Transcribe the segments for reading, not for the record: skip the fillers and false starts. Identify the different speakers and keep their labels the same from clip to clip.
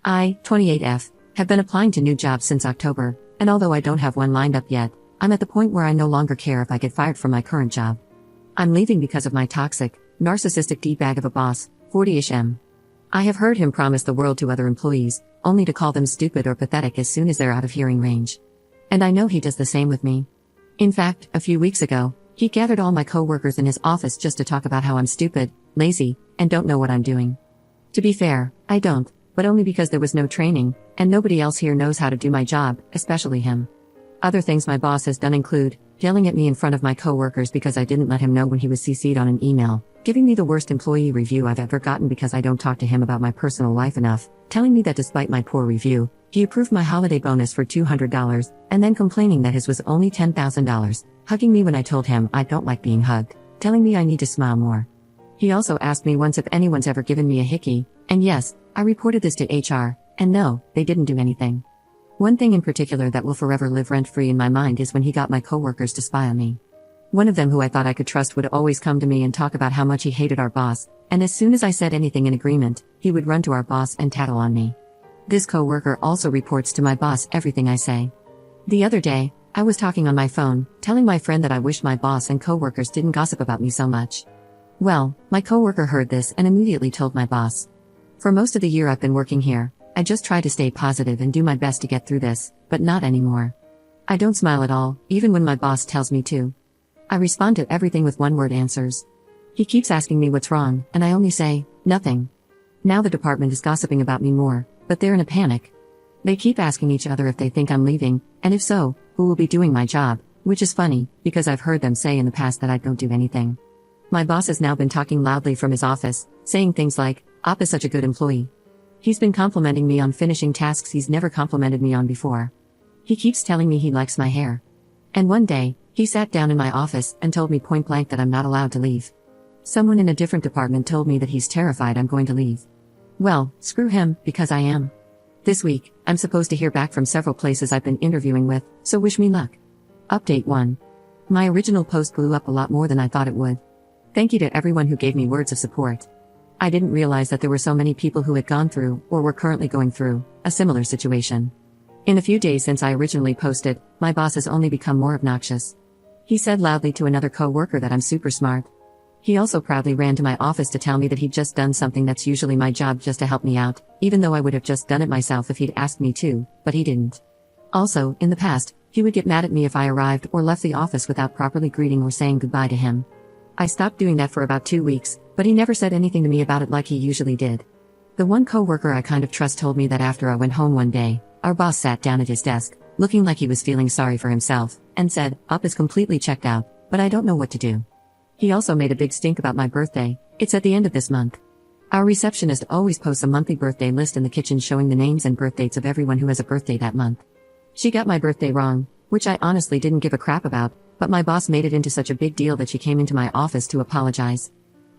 Speaker 1: I, 28F, have been applying to new jobs since October, and although I don't have one lined up yet, I'm at the point where I no longer care if I get fired from my current job. I'm leaving because of my toxic, narcissistic D-bag of a boss, 40-ish M. I have heard him promise the world to other employees, only to call them stupid or pathetic as soon as they're out of hearing range. And I know he does the same with me. In fact, a few weeks ago, he gathered all my coworkers in his office just to talk about how I'm stupid, lazy, and don't know what I'm doing. To be fair, I don't, but only because there was no training, and nobody else here knows how to do my job, especially him. Other things my boss has done include yelling at me in front of my coworkers because I didn't let him know when he was CC'd on an email, giving me the worst employee review I've ever gotten because I don't talk to him about my personal life enough, telling me that despite my poor review, he approved my holiday bonus for $200, and then complaining that his was only $10,000, hugging me when I told him I don't like being hugged, telling me I need to smile more. He also asked me once if anyone's ever given me a hickey, and yes, I reported this to HR, and no, they didn't do anything. One thing in particular that will forever live rent-free in my mind is when he got my coworkers to spy on me. One of them who I thought I could trust would always come to me and talk about how much he hated our boss, and as soon as I said anything in agreement, he would run to our boss and tattle on me. This coworker also reports to my boss everything I say. The other day, I was talking on my phone, telling my friend that I wished my boss and coworkers didn't gossip about me so much. Well, my coworker heard this and immediately told my boss. For most of the year I've been working here, I just try to stay positive and do my best to get through this, but not anymore. I don't smile at all, even when my boss tells me to. I respond to everything with one-word answers. He keeps asking me what's wrong, and I only say, nothing. Now the department is gossiping about me more, but they're in a panic. They keep asking each other if they think I'm leaving, and if so, who will be doing my job, which is funny, because I've heard them say in the past that I don't do anything. My boss has now been talking loudly from his office, saying things like, "Op is such a good employee." He's been complimenting me on finishing tasks he's never complimented me on before. He keeps telling me he likes my hair. And one day, he sat down in my office and told me point blank that I'm not allowed to leave. Someone in a different department told me that he's terrified I'm going to leave. Well, screw him, because I am. This week, I'm supposed to hear back from several places I've been interviewing with, so wish me luck. Update 1. My original post blew up a lot more than I thought it would. Thank you to everyone who gave me words of support. I didn't realize that there were so many people who had gone through, or were currently going through, a similar situation. In a few days since I originally posted, my boss has only become more obnoxious. He said loudly to another coworker that I'm super smart. He also proudly ran to my office to tell me that he'd just done something that's usually my job just to help me out, even though I would have just done it myself if he'd asked me to, but he didn't. Also, in the past, he would get mad at me if I arrived or left the office without properly greeting or saying goodbye to him. I stopped doing that for about 2 weeks, but he never said anything to me about it like he usually did. The one coworker I kind of trust told me that after I went home one day, our boss sat down at his desk, looking like he was feeling sorry for himself, and said, "Up is completely checked out, but I don't know what to do." He also made a big stink about my birthday. It's at the end of this month. Our receptionist always posts a monthly birthday list in the kitchen showing the names and birth dates of everyone who has a birthday that month. She got my birthday wrong, which I honestly didn't give a crap about, but my boss made it into such a big deal that she came into my office to apologize.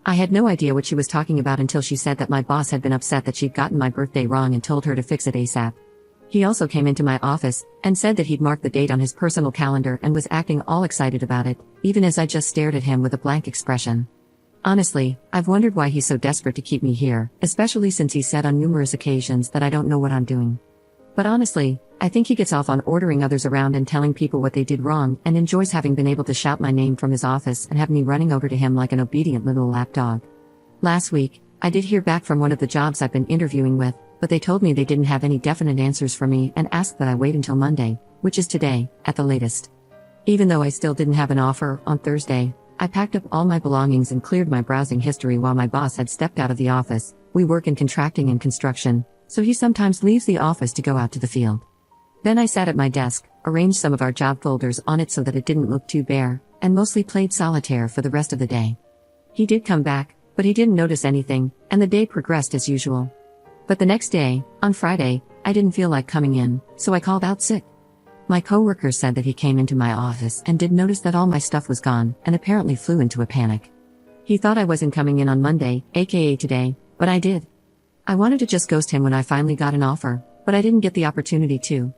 Speaker 1: I had no idea what she was talking about until she said that my boss had been upset that she'd gotten my birthday wrong and told her to fix it ASAP. He also came into my office and said that he'd marked the date on his personal calendar and was acting all excited about it, even as I just stared at him with a blank expression. Honestly, I've wondered why he's so desperate to keep me here, especially since he said on numerous occasions that I don't know what I'm doing. But honestly, I think he gets off on ordering others around and telling people what they did wrong and enjoys having been able to shout my name from his office and have me running over to him like an obedient little lapdog. Last week, I did hear back from one of the jobs I've been interviewing with, but they told me they didn't have any definite answers for me and asked that I wait until Monday, which is today, at the latest. Even though I still didn't have an offer, on Thursday, I packed up all my belongings and cleared my browsing history while my boss had stepped out of the office. We work in contracting and construction, so he sometimes leaves the office to go out to the field. Then I sat at my desk, arranged some of our job folders on it so that it didn't look too bare, and mostly played solitaire for the rest of the day. He did come back, but he didn't notice anything, and the day progressed as usual. But the next day, on Friday, I didn't feel like coming in, so I called out sick. My coworker said that he came into my office and did notice that all my stuff was gone, and apparently flew into a panic. He thought I wasn't coming in on Monday, aka today, but I did. I wanted to just ghost him when I finally got an offer, but I didn't get the opportunity to.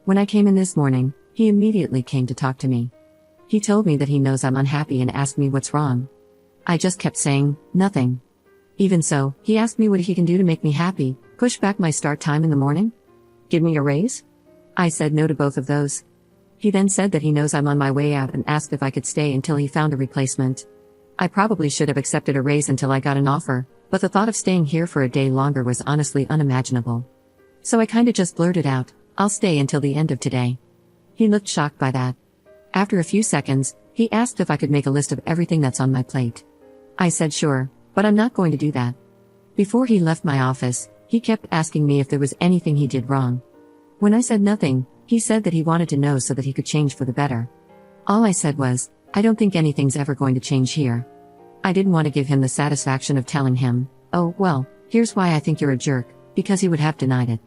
Speaker 1: When I came in this morning, he immediately came to talk to me. He told me that he knows I'm unhappy and asked me what's wrong. I just kept saying, nothing. Even so, he asked me what he can do to make me happy, push back my start time in the morning? Give me a raise? I said no to both of those. He then said that he knows I'm on my way out and asked if I could stay until he found a replacement. I probably should have accepted a raise until I got an offer, but the thought of staying here for a day longer was honestly unimaginable. So I kinda just blurted out, "I'll stay until the end of today." He looked shocked by that. After a few seconds, he asked if I could make a list of everything that's on my plate. I said sure, but I'm not going to do that. Before he left my office, he kept asking me if there was anything he did wrong. When I said nothing, he said that he wanted to know so that he could change for the better. All I said was, I don't think anything's ever going to change here. I didn't want to give him the satisfaction of telling him, "Oh, well, here's why I think you're a jerk," because he would have denied it.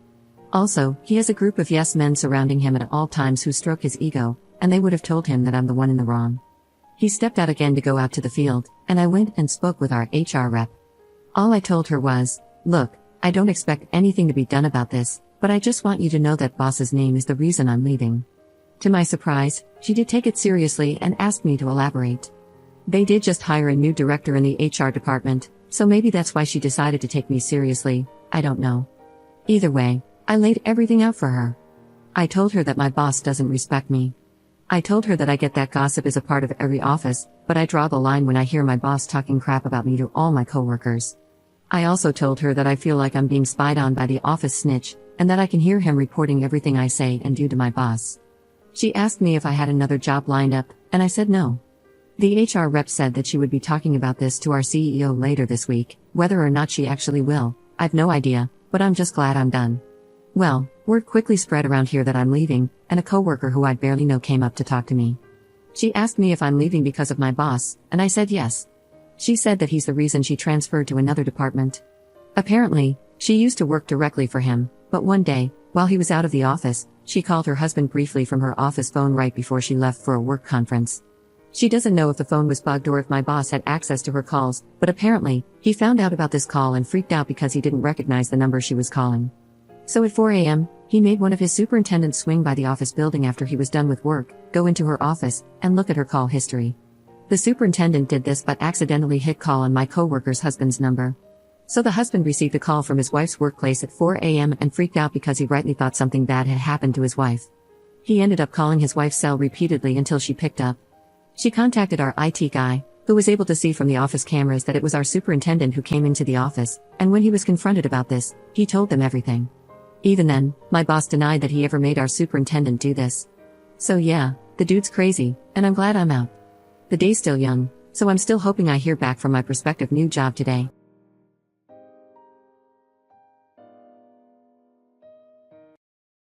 Speaker 1: Also, he has a group of yes men surrounding him at all times who stroke his ego, and they would have told him that I'm the one in the wrong. He stepped out again to go out to the field, and I went and spoke with our HR rep. All I told her was, "Look, I don't expect anything to be done about this, but I just want you to know that boss's name is the reason I'm leaving." To my surprise, she did take it seriously and asked me to elaborate. They did just hire a new director in the HR department, so maybe that's why she decided to take me seriously, I don't know. Either way, I laid everything out for her. I told her that my boss doesn't respect me. I told her that I get that gossip is a part of every office, but I draw the line when I hear my boss talking crap about me to all my coworkers. I also told her that I feel like I'm being spied on by the office snitch, and that I can hear him reporting everything I say and do to my boss. She asked me if I had another job lined up, and I said no. The HR rep said that she would be talking about this to our CEO later this week. Whether or not she actually will, I've no idea, but I'm just glad I'm done. Well, word quickly spread around here that I'm leaving, and a coworker who I barely know came up to talk to me. She asked me if I'm leaving because of my boss, and I said yes. She said that he's the reason she transferred to another department. Apparently, she used to work directly for him, but one day, while he was out of the office, she called her husband briefly from her office phone right before she left for a work conference. She doesn't know if the phone was bugged or if my boss had access to her calls, but apparently, he found out about this call and freaked out because he didn't recognize the number she was calling. So at 4 a.m., he made one of his superintendents swing by the office building after he was done with work, go into her office, and look at her call history. The superintendent did this but accidentally hit call on my coworker's husband's number. So the husband received a call from his wife's workplace at 4 a.m. and freaked out because he rightly thought something bad had happened to his wife. He ended up calling his wife's cell repeatedly until she picked up. She contacted our IT guy, who was able to see from the office cameras that it was our superintendent who came into the office, and when he was confronted about this, he told them everything. Even then, my boss denied that he ever made our superintendent do this. So yeah, the dude's crazy, and I'm glad I'm out. The day's still young, so I'm still hoping I hear back from my prospective new job today.